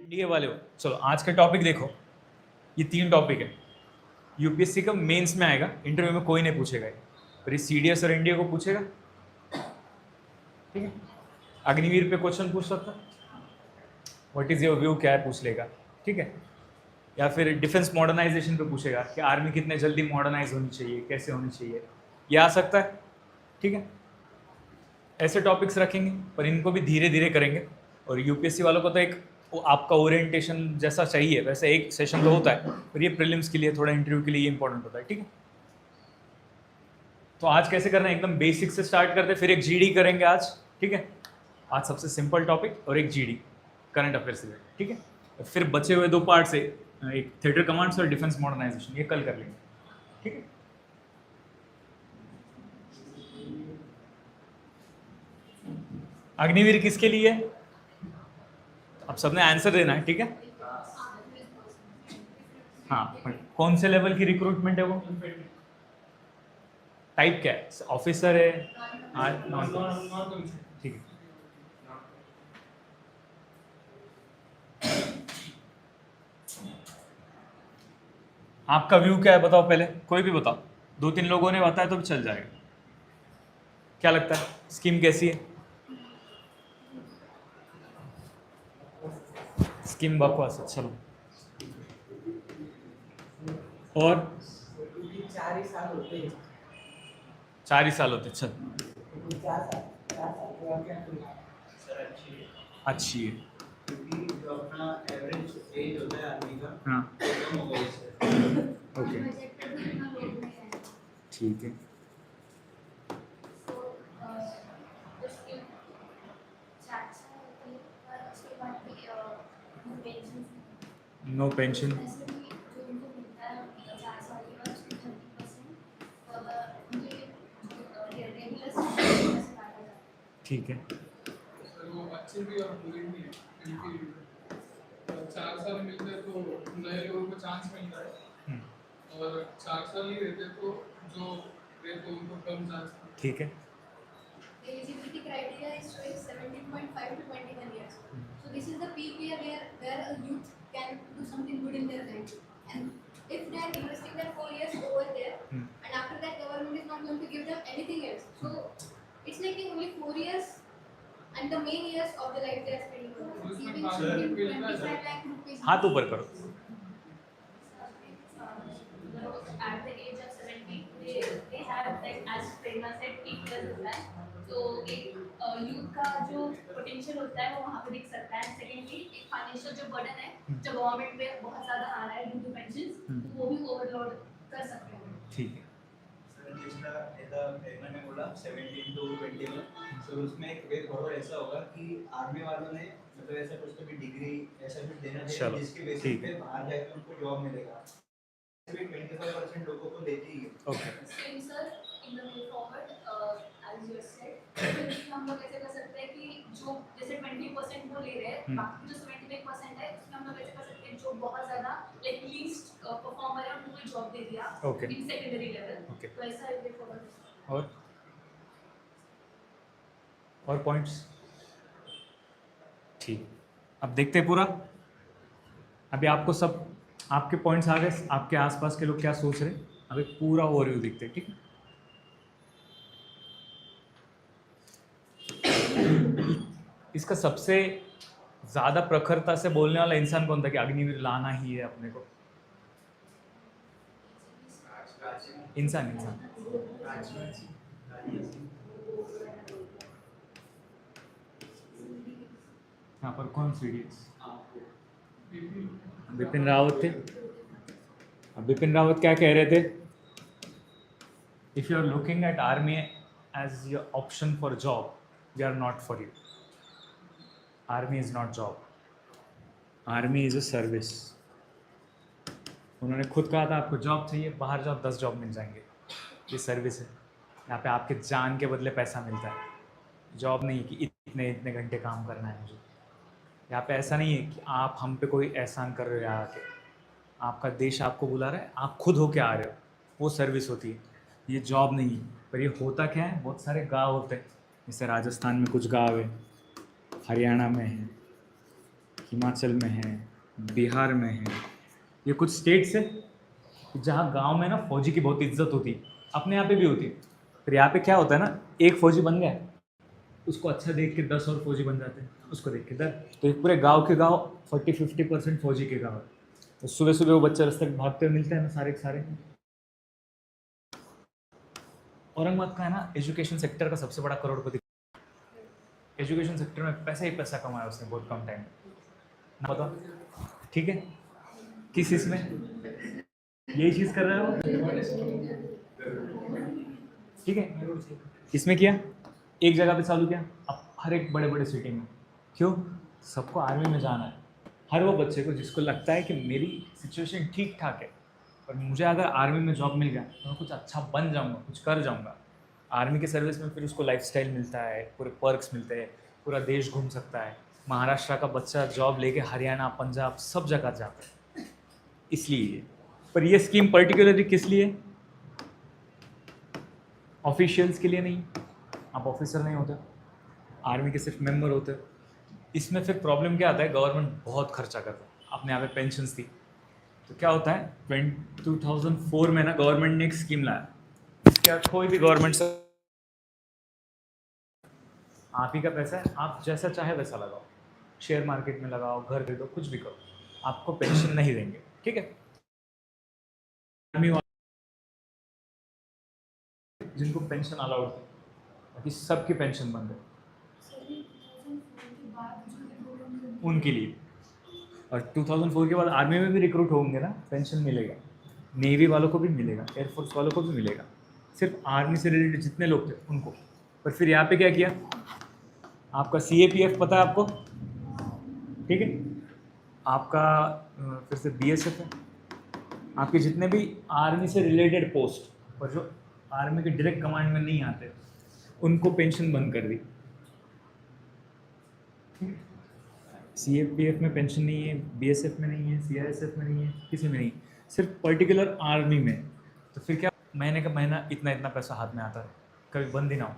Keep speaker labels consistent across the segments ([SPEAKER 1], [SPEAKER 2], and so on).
[SPEAKER 1] India वाले हो, चलो आज का टॉपिक देखो। ये 3 टॉपिक है। यूपीएससी का मेंस में आएगा, इंटरव्यू में कोई नहीं पूछेगा ये। पर ये सीडीएस और एनडीए को पूछेगा। ठीक है, अग्निवीर पे क्वेश्चन पूछ सकता, व्हाट इज योर व्यू, क्या है पूछ लेगा। ठीक है, या फिर डिफेंस मॉडर्नाइजेशन पे पूछेगा कि आर्मी कितने जल्दी मॉडर्नाइज होनी चाहिए, कैसे होनी चाहिए, ये आ सकता है। ठीक है, ऐसे टॉपिक्स रखेंगे, पर इनको भी धीरे धीरे करेंगे। और यूपीएससी वालों को तो एक आपका ओरिएंटेशन जैसा चाहिए वैसे एक सेशन तो होता है, पर ये प्रीलिम्स के लिए, थोड़ा इंटरव्यू के लिए ये इंपॉर्टेंट होता है। ठीक है, तो आज कैसे करना है, एकदम बेसिक से स्टार्ट करते, फिर एक जीडी करेंगे आज। ठीक है, आज सबसे सिंपल टॉपिक और एक जीडी करंट अफेयर से। ठीक है, फिर बचे हुए 2 पार्ट से एक थिएटर कमांड्स और डिफेंस मॉडर्नाइजेशन, ये कल कर लेंगे। ठीक है, अग्निवीर किसके लिए है, अब सबने आंसर देना है। ठीक है, हाँ, कौन से लेवल की रिक्रूटमेंट है वो, टाइप क्या है, ऑफिसर है, नॉन। ठीक है, आपका व्यू क्या है बताओ, पहले कोई भी बताओ, 2-3 लोगों ने बताया तो भी चल जाएगा। क्या लगता है स्कीम कैसी है? स्कीम बकवास है, चलो। और 4 ही साल होते, चल अच्छी है।
[SPEAKER 2] क्योंकि जो अपना एवरेज एज होता है आदमी का,
[SPEAKER 1] हाँ,
[SPEAKER 2] वो कम हो गया इससे।
[SPEAKER 1] ओके, ठीक है। नो पेंशन, ठीक है।
[SPEAKER 3] सर वो अच्छे भी और बुरे भी हैं, क्योंकि 4 साल मिलते हैं तो नए लोगों को चांस मिलता है, और 4 साल ही रहते तो जो रहते उनको कम चांस मिलता है।
[SPEAKER 1] ठीक है,
[SPEAKER 4] Eligibility criteria is showing 17.5 to 21 years. So this is the peak year where a youth can do something good in their life. And if they are investing their 4 years over there, and after that government is not going to give them anything else. So it's like only 4 years, and the main years of the life they are spending on it.
[SPEAKER 3] उसमें
[SPEAKER 4] Even
[SPEAKER 3] खाली
[SPEAKER 4] spending
[SPEAKER 3] मिलता है
[SPEAKER 4] 25 lakh rupees.
[SPEAKER 1] हाथ ऊपर करो।
[SPEAKER 5] At the age of 17, they have like as Prerna said, peak years होता है, तो एक यूथ का जो पोटेंशियल होता है वो वहाँ पे दिख सकता है। सेकेंडली एक फाइनेंशियल जो बर्डन है जो गवर्नमेंट पे बहुत ज़्यादा आ रहा है ड्यू टू पेंशन, तो वो भी ओवरलोड कर सकते हैं।
[SPEAKER 1] ठीक है,
[SPEAKER 2] सर जिसका ऐसा प्रेरणा ने बोला 17 to 21, तो उसमें एक वे बहुत ऐसा होगा कि आर्मी वालों ने मतलब ऐसा कुछ तो भी डिग्री ऐसा कुछ देना
[SPEAKER 1] चलो,
[SPEAKER 2] चाहिए जिसके बेसिस
[SPEAKER 1] ठीक
[SPEAKER 2] पे
[SPEAKER 1] है।
[SPEAKER 2] बाहर जाकर उनको जॉब मिलेगा। भी 25% लोगों को देती ही है।
[SPEAKER 1] Okay,
[SPEAKER 5] Same sir, in the way forward, as you said, तो हम लोग ऐसे कर सकते हैं कि जो जैसे 20% वो ले रहे हैं, बाकी जो 75% है उसमें हम लोग ऐसे कर सकते हैं जो बहुत ज़्यादा like least performer है उनको जॉब दे दिया
[SPEAKER 1] Okay.
[SPEAKER 5] in secondary level,
[SPEAKER 1] Okay.
[SPEAKER 5] तो ऐसा way forward।
[SPEAKER 1] और पॉइंट्स, ठीक। अब देखते हैं पूरा, अभी आपको सब आपके पॉइंट्स आ गए, आपके आसपास के लोग क्या सोच रहे हैं, अब एक पूरा ओवरव्यू देखते हैं। ठीक है, इसका सबसे ज़्यादा प्रखरता से बोलने वाला इंसान कौन था कि अग्निवीर लाना ही है अपने को? इंसान यहाँ पर कौन सीडीएस? बिपिन रावत थे। अब बिपिन रावत क्या कह रहे थे, if you are looking at army as your option for job, we are not for you. Army is not job, army is a service. उन्होंने खुद कहा था आपको जॉब चाहिए, बाहर जाओ 10 जॉब मिल जाएंगे, ये सर्विस है। यहाँ पे आपके जान के बदले पैसा मिलता है, जॉब नहीं कि इतने इतने घंटे काम करना है मुझे। यहाँ पे ऐसा नहीं है कि आप हम पे कोई एहसान कर रहे हो यहाँ आके, आपका देश आपको बुला रहा है, आप खुद होके आ रहे हो, वो सर्विस होती है, ये जॉब नहीं है। पर ये होता क्या है, बहुत सारे गाँव होते हैं जैसे राजस्थान में कुछ गांव है, हरियाणा में है, हिमाचल में है, बिहार में है। ये कुछ स्टेट्स है जहाँ गांव में ना फौजी की बहुत इज्जत होती है, अपने यहाँ पे भी होती है। फिर यहाँ पे क्या होता है ना, एक फौजी बन गया, उसको अच्छा देख के 10 और फौजी बन जाते हैं, उसको देख के 10, तो एक पूरे गांव के गांव 40-50% फौजी के गांव है। तो सुबह सुबह वो बच्चे रास्ते में भागते हुए मिलते हैं ना, सारे के सारे। औरंगाबाद का है ना एजुकेशन सेक्टर का सबसे बड़ा करोड़पति। एजुकेशन सेक्टर में पैसा ही पैसा कमाया उसने बहुत कम टाइम में, ना बताओ, ठीक है? किस इसमें यही चीज़ कर रहे हो, ठीक है? इसमें किया, एक जगह पे चालू किया, अब हर एक बड़े बड़े सिटी में। क्यों? सबको आर्मी में जाना है। हर वो बच्चे को जिसको लगता है कि मेरी सिचुएशन ठीक ठाक है और मुझे अगर आर्मी में जॉब मिल गया तो मैं कुछ अच्छा बन जाऊंगा, कुछ कर जाऊंगा। आर्मी के सर्विस में फिर उसको लाइफस्टाइल मिलता है, पूरे पर्क्स मिलते हैं, पूरा देश घूम सकता है। महाराष्ट्र का बच्चा जॉब लेके हरियाणा, पंजाब सब जगह जाता है, इसलिए। पर ये स्कीम पर्टिकुलरली किस लिए? ऑफिशियल्स के लिए नहीं। आप ऑफिसर नहीं होते, आर्मी के सिर्फ मेंबर होते हो। इसमें फिर प्रॉब्लम क्या आता है, गवर्नमेंट बहुत खर्चा करता है। अपने यहाँ पे पेंशन्स थी, तो क्या होता है 2004 में ना गवर्नमेंट ने एक स्कीम लाया, क्या कोई भी गवर्नमेंट से आप ही का पैसा है, आप जैसा चाहे वैसा लगाओ, शेयर मार्केट में लगाओ, घर खरीदो, कुछ भी करो, आपको पेंशन नहीं देंगे, ठीक है? आर्मी वाले जिनको पेंशन अलाउड थी, बाकी सबकी पेंशन बंद है उनके लिए। और 2004 के बाद आर्मी में भी रिक्रूट होंगे ना, पेंशन मिलेगा, नेवी वालों को भी मिलेगा, एयरफोर्स वालों को भी मिलेगा, सिर्फ आर्मी से रिलेटेड जितने लोग थे उनको। पर फिर यहाँ पे क्या किया, आपका CAPF पता है आपको, ठीक है? आपका फिर से BSF है, आपके जितने भी आर्मी से रिलेटेड पोस्ट और जो आर्मी के डायरेक्ट कमांड में नहीं आते उनको पेंशन बंद कर दी। CAPF में पेंशन नहीं है, BSF में नहीं है, CRSF में नहीं है, किसी में नहीं, सिर्फ पर्टिकुलर आर्मी में। तो फिर क्या, महीने का महीना इतना इतना पैसा हाथ में आता है, कभी बंद ही ना हो।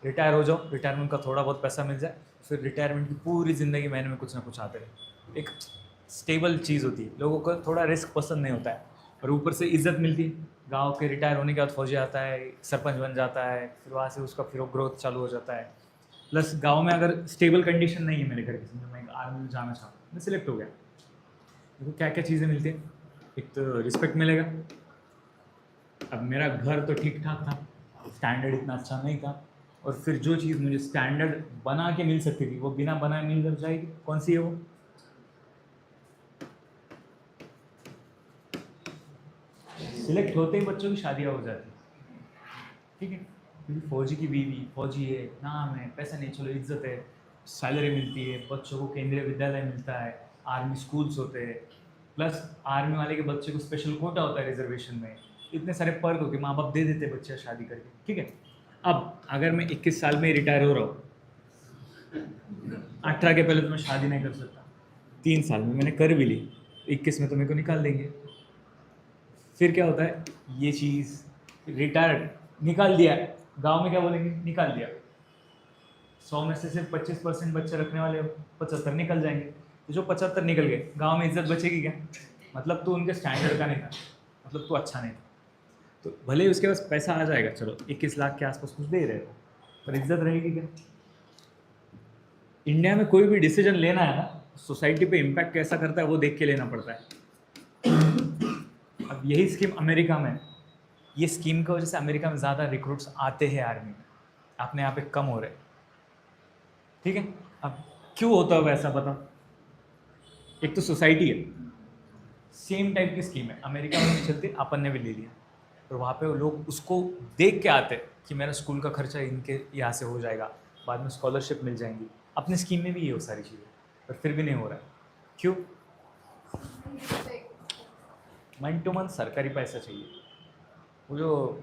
[SPEAKER 1] रिटायर हो जाओ, रिटायरमेंट का थोड़ा बहुत पैसा मिल जाए, फिर रिटायरमेंट की पूरी ज़िंदगी महीने में कुछ ना कुछ आते रहे। एक स्टेबल चीज़ होती है। लोगों को थोड़ा रिस्क पसंद नहीं होता है, और ऊपर से इज्जत मिलती है। गाँव के रिटायर होने के बाद फौजी आता है, सरपंच बन जाता है, फिर वहाँ से उसका फिर ग्रोथ चालू हो जाता है। प्लस गांव में अगर स्टेबल कंडीशन नहीं है मेरे घर की, समझो मैं आर्मी में जाना चाहता हूँ, मैं सिलेक्ट हो गया, देखो क्या क्या चीज़ें मिलती हैं। एक तो रिस्पेक्ट मिलेगा। अब मेरा घर तो ठीक ठाक था, स्टैंडर्ड इतना अच्छा नहीं था, और फिर जो चीज़ मुझे स्टैंडर्ड बना के मिल सकती थी वो बिना बनाए मिल जाएगी। कौन सी है वो? सिलेक्ट होते ही बच्चों की शादियाँ हो जाती, ठीक है? क्योंकि फौजी की बीवी, फौजी है, नाम है, पैसा नहीं, चलो इज्जत है, सैलरी मिलती है, बच्चों को केंद्रीय विद्यालय मिलता है, आर्मी स्कूल्स होते हैं, प्लस आर्मी वाले के बच्चे को स्पेशल कोटा होता है रिजर्वेशन में, इतने सारे पर्क होते, माँ बाप दे देते बच्चे शादी करके, ठीक है? अब अगर मैं 21 साल में रिटायर हो रहा हूँ, 18 के पहले तो मैं शादी नहीं कर सकता, 3 साल में मैंने कर भी ली, 21 में तो मेरे को निकाल देंगे। फिर क्या होता है, ये चीज़ रिटायर्ड निकाल दिया, गांव में क्या बोलेंगे, निकाल दिया, 100 में से सिर्फ 25% बच्चे रखने वाले, 75 निकल जाएंगे। तो जो 75 निकल गए, गांव में इज्जत बचेगी क्या? मतलब तू उनके स्टैंडर्ड का नहीं था, मतलब तू अच्छा नहीं था। तो भले ही उसके पास पैसा आ जाएगा, चलो 21 लाख के आसपास कुछ दे रहे हो, पर इज्जत रहेगी क्या? इंडिया में कोई भी डिसीजन लेना है ना, सोसाइटी पे इम्पैक्ट कैसा करता है वो देख के लेना पड़ता है। अब यही स्कीम अमेरिका में, ये स्कीम की वजह से अमेरिका में ज़्यादा रिक्रूट्स आते हैं आर्मी में, अपने यहाँ पे कम हो रहे, ठीक है? अब क्यों होता है वैसा, बताओ? एक तो सोसाइटी है, सेम टाइप की स्कीम है, अमेरिका में भी चलती, अपन ने भी ले लिया, और वहाँ पे लोग उसको देख के आते कि मेरा स्कूल का खर्चा इनके यहाँ से हो जाएगा, बाद में स्कॉलरशिप मिल जाएंगी। अपने स्कीम में भी ये हो सारी चीज़ें, पर फिर भी नहीं हो रहा है। क्यों? मंथ टू मंथ सरकारी पैसा चाहिए। वो जो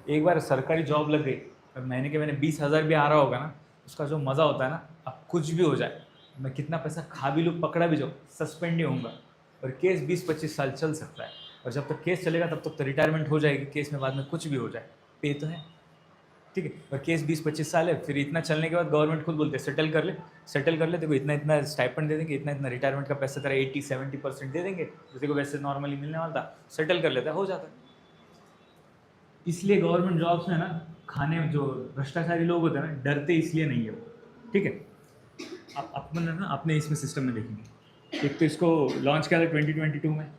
[SPEAKER 1] एक बार सरकारी जॉब लग गई और महीने के महीने 20,000 भी आ रहा होगा ना, उसका जो मज़ा होता है ना, अब कुछ भी हो जाए, मैं कितना पैसा खा भी लूँ, पकड़ा भी जाऊँ, सस्पेंड नहीं होऊंगा, और केस 20-25 साल चल सकता है, और जब तक केस चलेगा तब तक तो रिटायरमेंट हो जाएगी केस में, बाद में कुछ भी हो जाए, पे तो है, ठीक है? ठीक है। और केस 20-25 साल है, फिर इतना चलने के बाद गवर्नमेंट खुद बोलते हैं सेटल कर ले, देखो इतना इतना स्टाइपेंड दे देंगे, इतना इतना रिटायरमेंट का पैसा तेरा 80-70% दे देंगे, जैसे को वैसे नॉर्मली मिलने वाला था, सेटल कर लेता है, हो जाता है। इसलिए गवर्नमेंट जॉब्स में ना खाने जो भ्रष्टाचारी लोग होते हैं ना, डरते इसलिए नहीं है वो, ठीक है। आप अपन ना अपने इसमें सिस्टम में देखेंगे, एक तो इसको लॉन्च किया था 2022 में,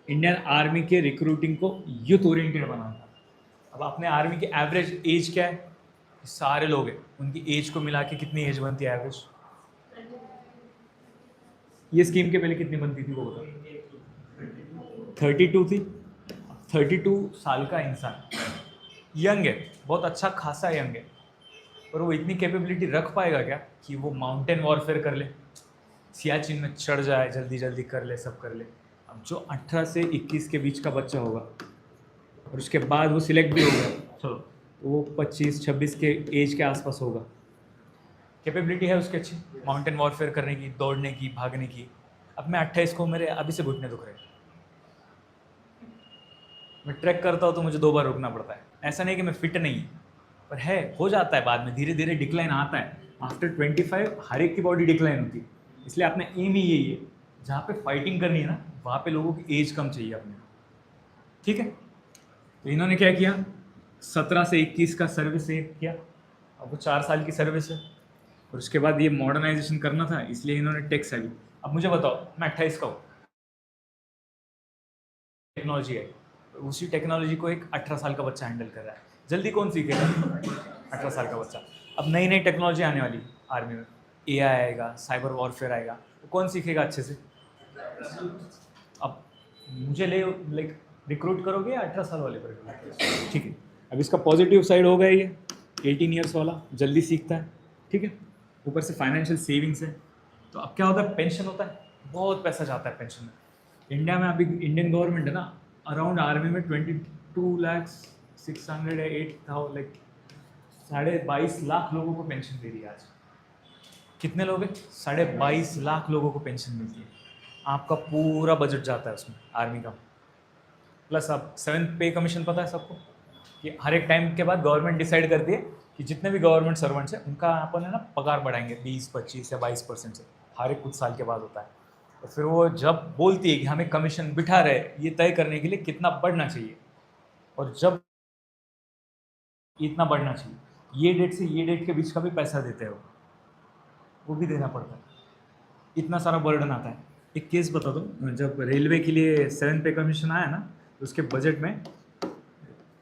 [SPEAKER 1] इंडियन आर्मी के रिक्रूटिंग को यूथ ओरिएंटेड बनाना था। अब अपने आर्मी की एवरेज एज क्या है, सारे लोग हैं, उनकी एज को मिला के कितनी एज बनती है एवरेज? ये स्कीम के पहले कितनी बनती थी वो बताओ? 32 थी। 32 साल का इंसान यंग है, बहुत अच्छा खासा यंग है, पर वो इतनी कैपेबिलिटी रख पाएगा क्या कि वो माउंटेन वॉरफेयर कर ले, सियाचिन में चढ़ जाए, जल्दी जल्दी कर ले, सब कर ले। अब जो 18 से 21 के बीच का बच्चा होगा और उसके बाद वो सिलेक्ट भी होगा, चलो तो वो 25-26 के एज के आसपास होगा, कैपेबिलिटी है उसकी अच्छी माउंटेन वॉरफेयर करने की, दौड़ने की, भागने की। अब मैं 28 को, मेरे अभी से घुटने दुख रहे हैं, मैं ट्रैक करता हूँ तो मुझे 2 बार रुकना पड़ता है। ऐसा नहीं कि मैं फिट नहीं, पर है, हो जाता है बाद में, धीरे धीरे डिक्लाइन आता है। आफ्टर 25 हर एक की बॉडी डिक्लाइन होती है, इसलिए अपने एम ही यही है, जहाँ पे फाइटिंग करनी है ना, वहाँ पे लोगों की एज कम चाहिए अपने, ठीक है। तो इन्होंने क्या किया, 17 से 21 का सर्विस किया, अब वो 4 साल की सर्विस है, और उसके बाद ये मॉडर्नाइजेशन करना था, इसलिए इन्होंने टेक्स आई। अब मुझे बताओ, मैं 28 का हूँ, टेक्नोलॉजी है, उसी टेक्नोलॉजी को एक 18 साल का बच्चा हैंडल कर रहा है, जल्दी कौन सीखेगा? 18 साल का बच्चा। अब नई नई टेक्नोलॉजी आने वाली आर्मी में, AI आएगा, साइबर वॉरफेयर आएगा, तो कौन सीखेगा अच्छे से? अब मुझे लाइक रिक्रूट करोगे या 18 साल वाले पर? ठीक है। अब इसका पॉजिटिव साइड होगा ये 18 ईयर्स वाला जल्दी सीखता है, ठीक है, ऊपर से फाइनेंशियल सेविंग्स है। तो अब क्या होता है, पेंशन होता है, बहुत पैसा जाता है पेंशन में। इंडिया में अभी इंडियन गवर्नमेंट है ना, अराउंड आर्मी में 22,608,000 लाइक 22.5 लाख लोगों को पेंशन दे रही है आज। कितने लोग हैं? 22.5 लाख लोगों को पेंशन मिलती है। आपका पूरा बजट जाता है उसमें आर्मी का। प्लस अब 7th पे कमीशन पता है सबको, कि हर एक टाइम के बाद गवर्नमेंट डिसाइड करती है कि जितने भी गवर्नमेंट सर्वेंट्स हैं उनका अपन है ना पगार बढ़ाएंगे 20, 25 या 22% से, हर एक कुछ साल के बाद होता है। तो फिर वो जब बोलती है कि हमें कमीशन बिठा रहे, ये तय करने के लिए कितना बढ़ना चाहिए, और जब इतना बढ़ना चाहिए, ये डेट से ये डेट के बीच का भी पैसा देते हैं वो भी देना पड़ता है। इतना सारा बर्डन आता है। एक केस बता दो, जब रेलवे के लिए 7th पे कमीशन आया ना, तो उसके बजट में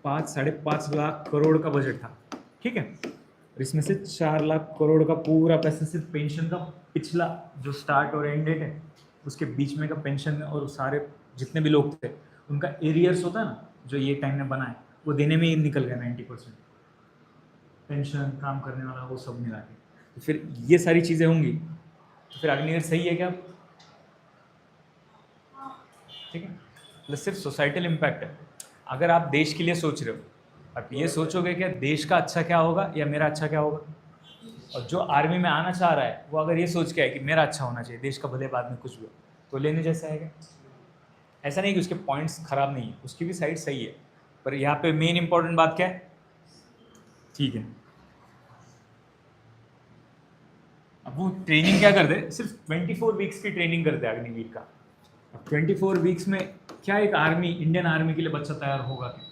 [SPEAKER 1] 5-5.5 लाख करोड़ का बजट था, ठीक है। और इसमें से 4 लाख करोड़ का पूरा पैसा सिर्फ पेंशन का, पिछला जो स्टार्ट और एंड डेट है उसके बीच में का पेंशन, और सारे जितने भी लोग थे उनका एरियर्स होता है ना, जो ये टाइम में बना है, वो देने में ही निकल गया 90%। पेंशन, काम करने वाला, वो सब मिला के। तो फिर ये सारी चीज़ें होंगी, तो फिर अग्निवीर सही है क्या? ठीक है। प्लस सिर्फ सोसाइटल इम्पैक्ट है। अगर आप देश के लिए सोच रहे हो, आप ये सोचोगे कि देश का अच्छा क्या होगा या मेरा अच्छा क्या होगा, और जो आर्मी में आना चाह रहा है वो अगर ये सोच के है कि मेरा अच्छा होना चाहिए, देश का भले बाद में कुछ भी हो, तो लेने जैसा है क्या? ऐसा नहीं कि उसके पॉइंट्स खराब नहीं है, उसकी भी साइड सही है, पर यहाँ पे मेन इंपॉर्टेंट बात क्या है? ठीक है, अब वो ट्रेनिंग क्या करते, सिर्फ 24 वीक्स की ट्रेनिंग करते हैं अग्निवीर का। अब 24 वीक्स में क्या एक आर्मी, इंडियन आर्मी के लिए बच्चा तैयार होगा क्या?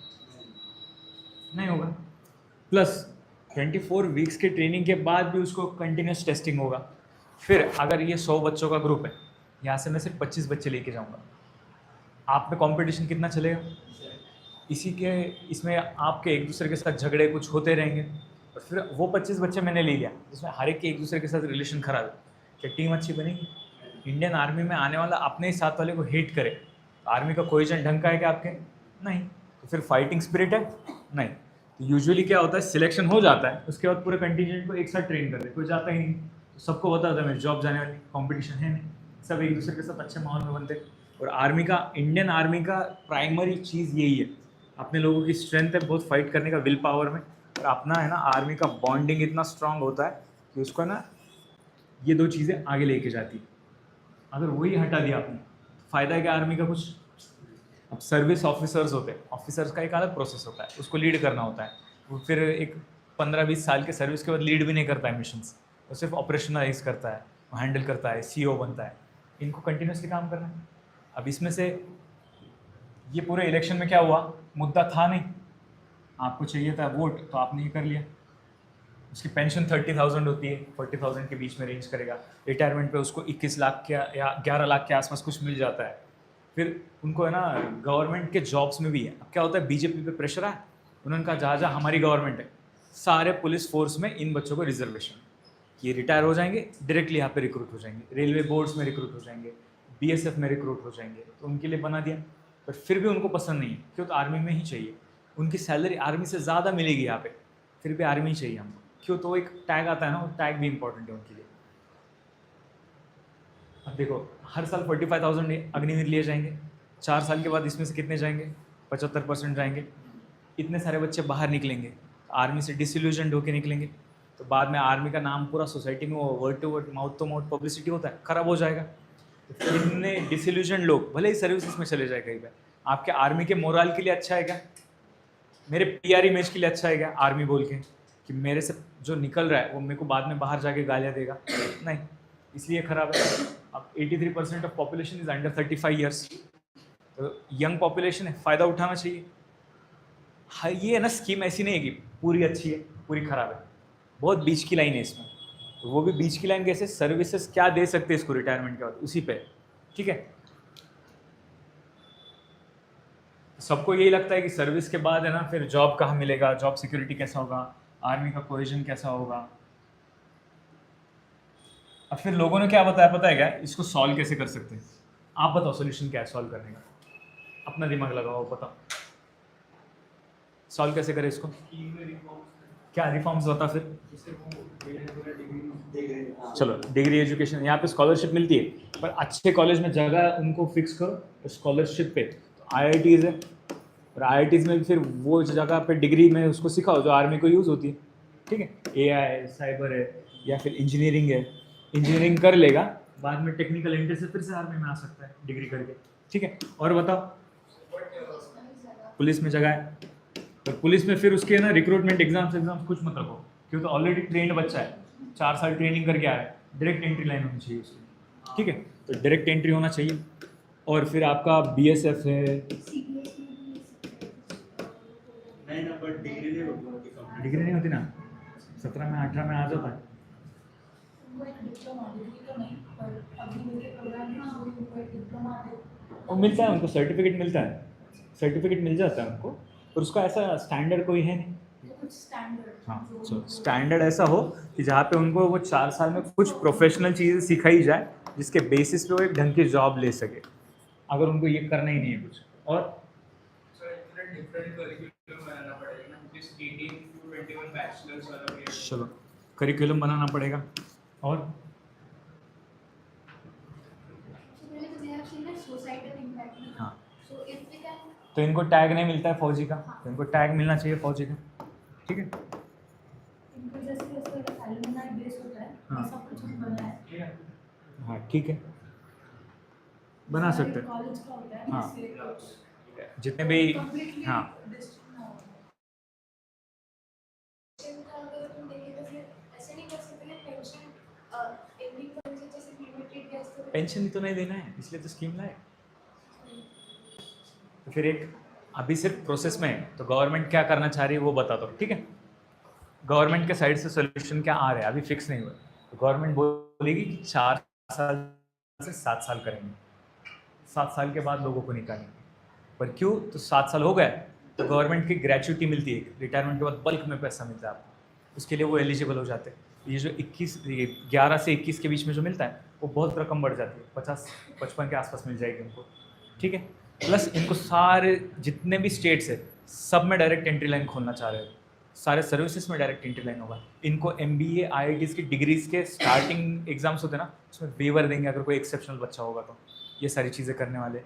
[SPEAKER 1] नहीं होगा। प्लस 24 वीक्स के ट्रेनिंग के बाद भी उसको कंटिन्यूस टेस्टिंग होगा। फिर अगर ये 100 बच्चों का ग्रुप है, यहाँ से मैं सिर्फ 25 बच्चे लेके जाऊँगा, आप में कंपटीशन कितना चलेगा? इसमें आपके एक दूसरे के साथ झगड़े कुछ होते रहेंगे, और फिर वो 25 बच्चे मैंने ले लिया जिसमें हर एक के एक दूसरे के साथ रिलेशन खराब है, क्या टीम अच्छी बनेगी? इंडियन आर्मी में आने वाला अपने ही साथ वाले को हेट करे, तो आर्मी का कोहेजन ढंग का है क्या आपके? नहीं। तो फिर फाइटिंग स्पिरिट है? नहीं। तो यूजुअली क्या होता है, सिलेक्शन हो जाता है, उसके बाद पूरे कंटिजेंट को एक साथ ट्रेन कर दे, कोई जाता ही नहीं, तो सबको पता होता है मेरी जॉब जाने वाली, कंपटीशन है नहीं, सब एक दूसरे के साथ अच्छे माहौल में बनते। और आर्मी का, इंडियन आर्मी का प्राइमरी चीज़ यही है, अपने लोगों की स्ट्रेंथ है बहुत फाइट करने का, विल पावर में, और अपना है ना आर्मी का बॉन्डिंग इतना स्ट्रांग होता है कि उसको ना ये 2 चीज़ें आगे लेके जाती है। अगर वही हटा दिया आपने, फ़ायदा है क्या आर्मी का कुछ? अब सर्विस ऑफिसर्स होते हैं, ऑफिसर्स का एक अलग प्रोसेस होता है, उसको लीड करना होता है, वो फिर एक 15-20 साल के सर्विस के बाद लीड भी नहीं करता है मिशंस, वो सिर्फ ऑपरेशनलाइज करता है, वो हैंडल करता है, सीईओ बनता है। इनको कंटिन्यूसली काम करना है। अब इसमें से ये पूरे इलेक्शन में क्या हुआ, मुद्दा था नहीं, आपको चाहिए था वोट तो आपने ये कर लिया। उसकी पेंशन 30,000 होती है, 40,000 के बीच में रेंज करेगा। रिटायरमेंट पे उसको 21 लाख के या 11 लाख के आसपास कुछ मिल जाता है। फिर उनको है ना गवर्नमेंट के जॉब्स में भी है। अब क्या होता है, बीजेपी पे प्रेशर आया, उन्होंने कहा जहाँ जहाँ हमारी गवर्नमेंट है सारे पुलिस फोर्स में इन बच्चों को रिजर्वेशन, ये रिटायर हो जाएंगे डायरेक्टली यहाँ पे रिक्रूट हो जाएंगे, रेलवे बोर्ड्स में रिक्रूट हो जाएंगे, बीएसएफ में रिक्रूट हो जाएंगे, तो उनके लिए बना दिया। पर फिर भी उनको पसंद नहीं है, क्यों, तो आर्मी में ही चाहिए, उनकी सैलरी आर्मी से ज़्यादा मिलेगी यहाँ पे, फिर भी आर्मी ही चाहिए हमको, क्यों, तो एक टैग आता है ना, वो टैग भी इंपॉर्टेंट है उनके लिए। अब देखो हर साल 45,000 अग्निवीर लिए जाएंगे, 4 साल के बाद इसमें से कितने जाएंगे, 75% जाएंगे। इतने सारे बच्चे बाहर निकलेंगे, आर्मी से डिसइल्यूजनड होकर निकलेंगे, तो बाद में आर्मी का नाम पूरा सोसाइटी में वो word to word, mouth to mouth publicity होता है, खराब हो जाएगा। तो इतने डिसइल्यूजन लोग भले ही सर्विसेज में चले जाए कहीं पर, आपके आर्मी के मोरल के लिए अच्छा है क्या, मेरे पीआर इमेज के लिए अच्छा है क्या आर्मी बोल के, कि मेरे से जो निकल रहा है वो मेरे को बाद में बाहर जाके गालियाँ देगा, नहीं, इसलिए खराब है। अब 83% of population is under 35 years, तो यंग पॉपुलेशन है, फ़ायदा उठाना चाहिए। हाँ, ये है ना स्कीम ऐसी नहीं है कि पूरी अच्छी है पूरी खराब है, बहुत बीच की लाइन है इसमें। तो वो भी बीच की लाइन कैसे, सर्विसेज क्या दे सकते हैं इसको रिटायरमेंट के बाद, उसी पे, ठीक है। सबको यही लगता है कि सर्विस के बाद है ना फिर जॉब कहाँ मिलेगा, जॉब सिक्योरिटी कैसा होगा, आर्मी का कोहेजन कैसा होगा। अब फिर लोगों ने क्या बताया पता है क्या, इसको सॉल्व कैसे कर सकते हैं, आप बताओ सोल्यूशन क्या है सॉल्व करने का, अपना दिमाग लगाओ, बताओ सॉल्व कैसे करें इसको, क्या रिफॉर्म्स बता फिर। चलो डिग्री एजुकेशन, यहाँ पे स्कॉलरशिप मिलती है, पर अच्छे कॉलेज में जगह उनको फिक्स करो स्कॉलरशिप पे। तो IITs है, और IITs में भी फिर वो जगह पे डिग्री में उसको सिखाओ जो आर्मी को यूज़ होती है, ठीक है। AI साइबर है या फिर इंजीनियरिंग है, इंजीनियरिंग कर लेगा, बाद में टेक्निकल एंट्री से फिर से आर्मी में आ सकता है डिग्री करके, ठीक है। और बताओ पुलिस में जगह है, तो पुलिस में फिर उसके ना रिक्रूटमेंट एग्जाम्स कुछ मत रखो, क्यों, तो ऑलरेडी ट्रेंड बच्चा है, 4 साल ट्रेनिंग करके आया है, डायरेक्ट एंट्री लाइन होनी चाहिए उसकी, ठीक है, तो डायरेक्ट एंट्री होना चाहिए। और फिर आपका BSF है,
[SPEAKER 2] नहीं ना, पर डिग्री नहीं होती उनकी कंप्लीट।
[SPEAKER 1] डिग्री नहीं होती ना, 17 में 18 में आ जाता है। वो मिलता है उनको, सर्टिफिकेट मिलता है, सर्टिफिकेट मिल जाता है उनको, और उसका ऐसा स्टैंडर्ड कोई है नहीं। हाँ, सो स्टैंडर्ड ऐसा हो कि जहाँ पे उनको वो 4 साल में कुछ प्रोफेशनल चीज़ें सिखाई जाए, जिसके बेसिस पे वो एक ढंग की जॉब ले सके, अगर उनको ये करना ही नहीं है कुछ। और
[SPEAKER 3] डिफरेंट करिकुलम बनाना पड़ेगा ना, जिस 18 to 21 बैचलर्स वाला भी है।
[SPEAKER 1] चलो करिकुलम बनाना पड़ेगा। और हाँ, तो इनको टैग नहीं मिलता है फौजी का, तो इनको टैग मिलना चाहिए फौजी का, ठीक है। हाँ ठीक है, बना सकते हैं, हाँ जितने भी, हाँ पेंशन ही तो नहीं देना है, इसलिए तो स्कीम लाए। तो फिर एक अभी सिर्फ प्रोसेस में है, तो गवर्नमेंट क्या करना चाह रही है वो बता दो, ठीक है। गवर्नमेंट के साइड से सोल्यूशन क्या आ रहा है अभी फिक्स नहीं हुआ, तो गवर्नमेंट बोलेगी कि 4 साल से 7 साल करेंगे, 7 साल के बाद लोगों को निकालेंगे। पर क्यों, तो 7 साल हो गए तो गवर्नमेंट की ग्रेच्युटी मिलती है, रिटायरमेंट के बाद बल्क में पैसा मिलता है आपको, उसके लिए वो एलिजिबल हो जाते हैं। ये जो 11 से 21 के बीच में जो मिलता है वो बहुत रकम बढ़ जाती है, 50-55 के आसपास मिल जाएगी उनको, ठीक है। प्लस इनको सारे जितने भी स्टेट्स है सब में डायरेक्ट एंट्री लाइन खोलना चाह रहे हैं, सारे सर्विसेज में डायरेक्ट एंट्री लाइन होगा। इनको MBA IITs की डिग्रीज के स्टार्टिंग एग्जाम्स होते हैं ना, उसमें वेवर देंगे अगर कोई एक्सेप्शनल बच्चा होगा तो, ये सारी चीज़ें करने वाले।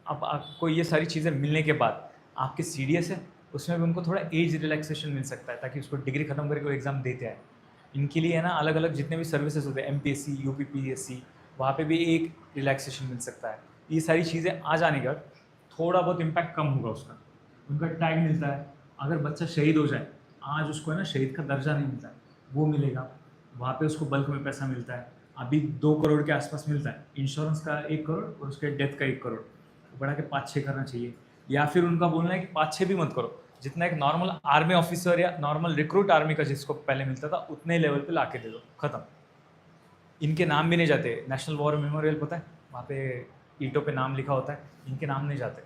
[SPEAKER 1] अब आपको ये सारी चीज़ें मिलने के बाद आपके CDS है उसमें भी उनको थोड़ा एज रिलैक्सेशन मिल सकता है, ताकि उसको डिग्री खत्म करके वो एग्ज़ाम देते आए। इनके लिए है ना अलग अलग जितने भी सर्विसेज होते हैं MPSC UPPSC, वहाँ पे भी एक रिलैक्सेशन मिल सकता है। ये सारी चीज़ें आ जाने के बाद थोड़ा बहुत इम्पैक्ट कम होगा उसका, उनका टैग मिलता है। अगर बच्चा शहीद हो जाए आज उसको है ना शहीद का दर्जा नहीं मिलता है, वो मिलेगा। वहाँ पे उसको बल्क में पैसा मिलता है, अभी 2 करोड़ के आसपास मिलता है, इंश्योरेंस का 1 करोड़ और उसके डेथ का 1 करोड़, तो बढ़ा के 5-6 करना चाहिए। या फिर उनका बोलना है कि 5-6 भी मत करो, जितना एक नॉर्मल आर्मी ऑफिसर या नॉर्मल रिक्रूट आर्मी का जिसको पहले मिलता था उतने लेवल पे ला के दे दो, ख़त्म। इनके नाम भी नहीं जाते, नेशनल वॉर मेमोरियल पता है, वहाँ पे ईंटों पे नाम लिखा होता है, इनके नाम नहीं जाते,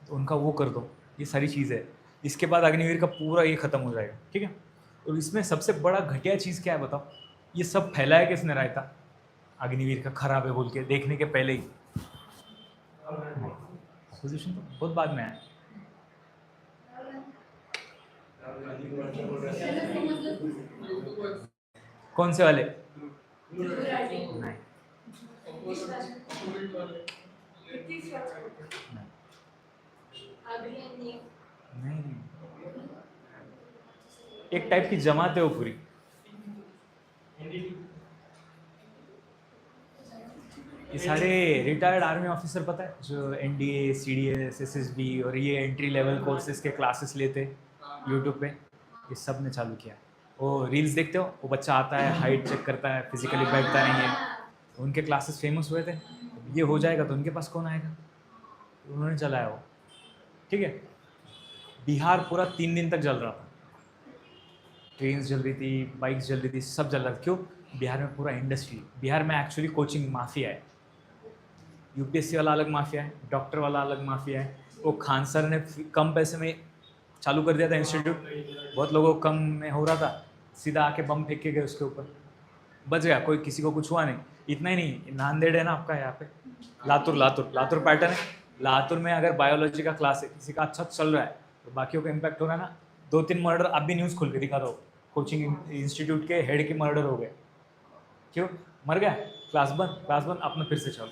[SPEAKER 1] तो उनका वो कर दो। ये सारी चीज़ है। इसके बाद अग्निवीर का पूरा ये ख़त्म हो जाएगा, ठीक है। और इसमें सबसे बड़ा घटिया चीज़ क्या है बताओ, ये सब फैलाया किसने रायता, अग्निवीर का खराब है बोल के देखने के पहले ही। पोजीशन तो बहुत बाद में आया। कौन से वाले? नहीं
[SPEAKER 3] अपोजिट वाले
[SPEAKER 1] नहीं, एक टाइप की जमात है वो पूरी। ये सारे रिटायर्ड आर्मी ऑफिसर पता है, जो एनडीए, सीडीएस, एसएसबी और ये एंट्री लेवल कोर्सेज के क्लासेस लेते यूट्यूब पे, ये सब ने चालू किया। वो रील्स देखते हो, वो बच्चा आता है, हाइट चेक करता है, फिजिकली बैठता नहीं है, उनके क्लासेस फेमस हुए थे। ये हो जाएगा तो उनके पास कौन आएगा, तो उन्होंने चलाया वो, ठीक है। बिहार पूरा 3 दिन तक जल रहा था, ट्रेन्स जल रही थी, बाइक्स जल रही थी, सब जल रहा था। क्यों? बिहार में पूरा इंडस्ट्री, बिहार में एक्चुअली कोचिंग माफिया है, यूपीएससी वाला अलग माफिया है, डॉक्टर वाला अलग माफिया है। वो खान सर ने कम पैसे में चालू कर दिया था इंस्टीट्यूट, बहुत लोगों को कम में हो रहा था, सीधा आके बम फेंक के गए उसके ऊपर, बच गया, कोई किसी को कुछ हुआ नहीं। इतना ही नहीं, नांदेड़ है ना आपका यहाँ पे, लातूर पैटर्न है। लातूर में अगर बायोलॉजी का क्लास है, किसी का अच्छा चल रहा है, तो बाकियों को इम्पैक्ट हो रहा है ना। 2-3 मर्डर अब भी न्यूज़ खोल के दिखा दो, कोचिंग इंस्टीट्यूट के हेड के मर्डर हो गए। क्यों? मर गया, क्लास बंद, अपना फिर से चलो,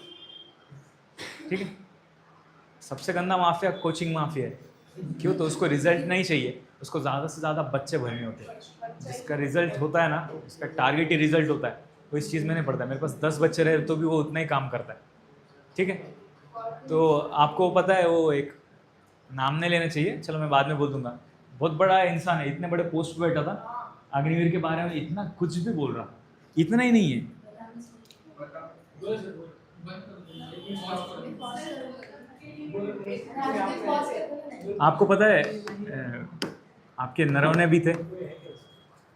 [SPEAKER 1] ठीक है। सबसे गंदा माफिया कोचिंग माफिया है। क्यों? तो उसको रिजल्ट नहीं चाहिए, उसको ज़्यादा से ज़्यादा बच्चे भरने होते हैं। जिसका रिजल्ट होता है ना, उसका टारगेट ही रिजल्ट होता है, वो इस चीज़ में नहीं पड़ता। मेरे पास 10 बच्चे रहे तो भी वो उतना ही काम करता है, ठीक है। तो आपको पता है, वो एक नाम नहीं लेना चाहिए, चलो मैं बाद में बोल दूंगा, बहुत बड़ा इंसान है, इतने बड़े पोस्ट पे बैठा था, अग्निवीर के बारे में इतना कुछ भी बोल रहा, इतना ही नहीं है। आपको पता है आपके नरवने भी थे,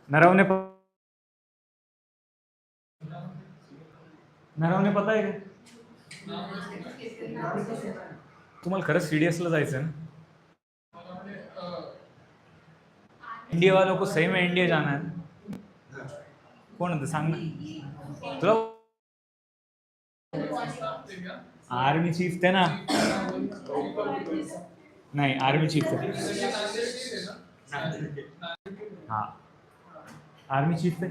[SPEAKER 1] नरवने पता आहे का तुम्हाला? खरंच सिरियसला जायचं आहे ना? इंडिया वालों को सही में इंडिया जाना है। कौन होतं सांग ना तुला? आर्मी चीफ थे ना? नहीं, आर्मी चीफ थे। हाँ, आर्मी चीफ थे।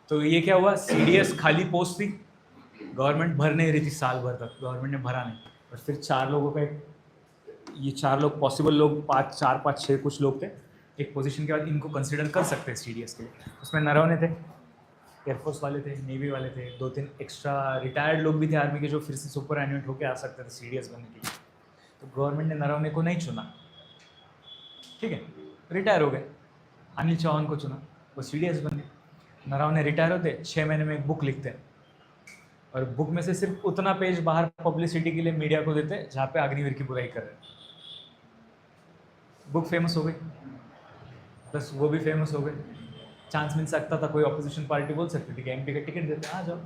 [SPEAKER 1] तो ये क्या हुआ, सीडीएस खाली पोस्ट थी, गवर्नमेंट भर नहीं रही थी, साल भर तक गवर्नमेंट ने भरा नहीं, और फिर 4 लोगों का ये 4 लोग पॉसिबल लोग, 4, 5, 6 कुछ लोग थे एक पोजीशन के बाद, इनको कंसिडर कर सकते हैं सीडीएस के लिए। उसमें नरवणे थे, एयरफोर्स वाले थे, नेवी वाले थे, 2-3 एक्स्ट्रा रिटायर्ड लोग भी थे आर्मी के, जो फिर से सुपर एनुएट होकर आ सकते थे सीडीएस बनने के लिए। तो गवर्नमेंट ने नरवणे को नहीं चुना, ठीक है, रिटायर हो गए। अनिल चौहान को चुना, वो सीडीएस बन गए। नरवणे रिटायर होते, 6 महीने में एक बुक लिखते हैं, और बुक में से सिर्फ उतना पेज बाहर पब्लिसिटी के लिए मीडिया को देते हैं जहाँ पे अग्निवीर की बुराई कर रहे हैं। बुक फेमस हो गई, बस वो भी फेमस हो गए। चांस मिल सकता था, कोई ऑपोजिशन पार्टी बोल सकती थी कि एमपी का टिकट देते हैं, आ जाओ।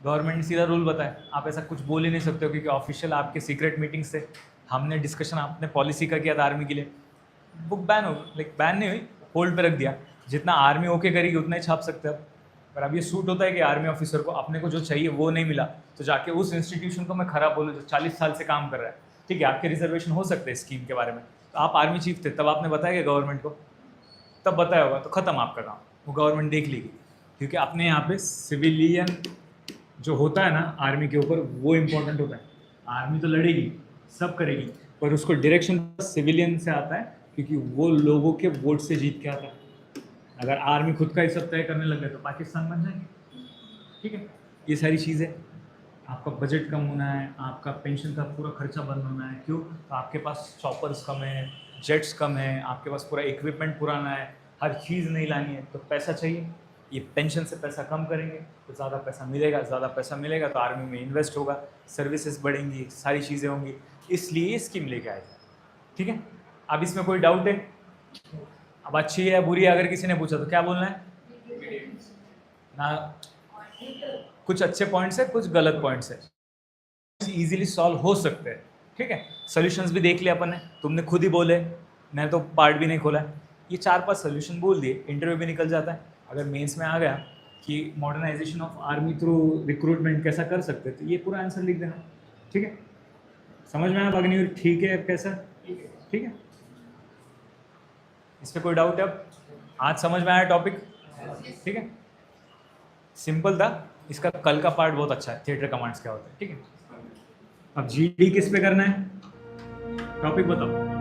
[SPEAKER 1] गवर्नमेंट ने सीधा रूल बताया, आप ऐसा कुछ बोल ही नहीं सकते हो, क्योंकि ऑफिशियल आपके सीक्रेट मीटिंग से हमने डिस्कशन आपने पॉलिसी का किया था आर्मी के लिए। बुक बैन हो, लाइक बैन नहीं हुई, होल्ड पे रख दिया। जितना आर्मी ओके करेगी उतना ही छाप सकते हैं। पर अब ये सूट होता है कि आर्मी ऑफिसर को अपने को जो चाहिए वो नहीं मिला, तो जाके उस इंस्टीट्यूशन को मैं खराब बोलूँ जो 40 साल से काम कर रहा है। ठीक है, आपके रिजर्वेशन हो सकते हैं स्कीम के बारे में, तो आप आर्मी चीफ थे तब आपने बताया कि गवर्नमेंट को, तब बताया होगा, तो ख़त्म आपका काम, वो गवर्नमेंट देख लेगी। क्योंकि अपने यहाँ पे सिविलियन जो होता है ना आर्मी के ऊपर, वो इम्पोर्टेंट होता है। आर्मी तो लड़ेगी, सब करेगी, पर उसको डायरेक्शन सिविलियन से आता है, क्योंकि वो लोगों के वोट से जीत के आता है। अगर आर्मी खुद का ही सब तय करने लग गए तो पाकिस्तान बन जाएंगे। ठीक है, ये सारी चीज़ें, आपका बजट कम होना है, आपका पेंशन का पूरा खर्चा बंद होना है। क्यों? तो आपके पास चॉपर्स कम है, जेट्स कम है, आपके पास पूरा इक्विपमेंट पुराना है, हर चीज़ नहीं लानी है, तो पैसा चाहिए। ये पेंशन से पैसा कम करेंगे तो ज़्यादा पैसा मिलेगा, ज़्यादा पैसा मिलेगा तो आर्मी में इन्वेस्ट होगा, सर्विसेज बढ़ेंगी, सारी चीज़ें होंगी, इसलिए ये स्कीम लेके आए थे। ठीक है, अब इसमें कोई डाउट है? अब अच्छी है बुरी है अगर किसी ने पूछा तो क्या बोलना है ना? कुछ अच्छे पॉइंट्स है, कुछ गलत पॉइंट्स है, इजीली सॉल्व हो सकते हैं। ठीक है, सॉल्यूशंस भी देख लिया अपन ने, तुमने खुद ही बोले, मैं तो पार्ट भी नहीं खोला है। ये 4-5 सॉल्यूशन बोल दिए, इंटरव्यू भी निकल जाता है। अगर मेंस में आ गया कि modernisation of army through recruitment कैसा कर सकते हैं, तो ये पूरा आंसर लिख देना। ठीक है, समझ में आया भगनी? ठीक है, कैसा? ठीक है, इस पर कोई डाउट है? अब आज समझ में आया टॉपिक? ठीक है, सिंपल था। इसका कल का पार्ट बहुत अच्छा है, थिएटर कमांड्स क्या होता है। ठीक है, अब जीडी किस पे करना है, टॉपिक बताओ।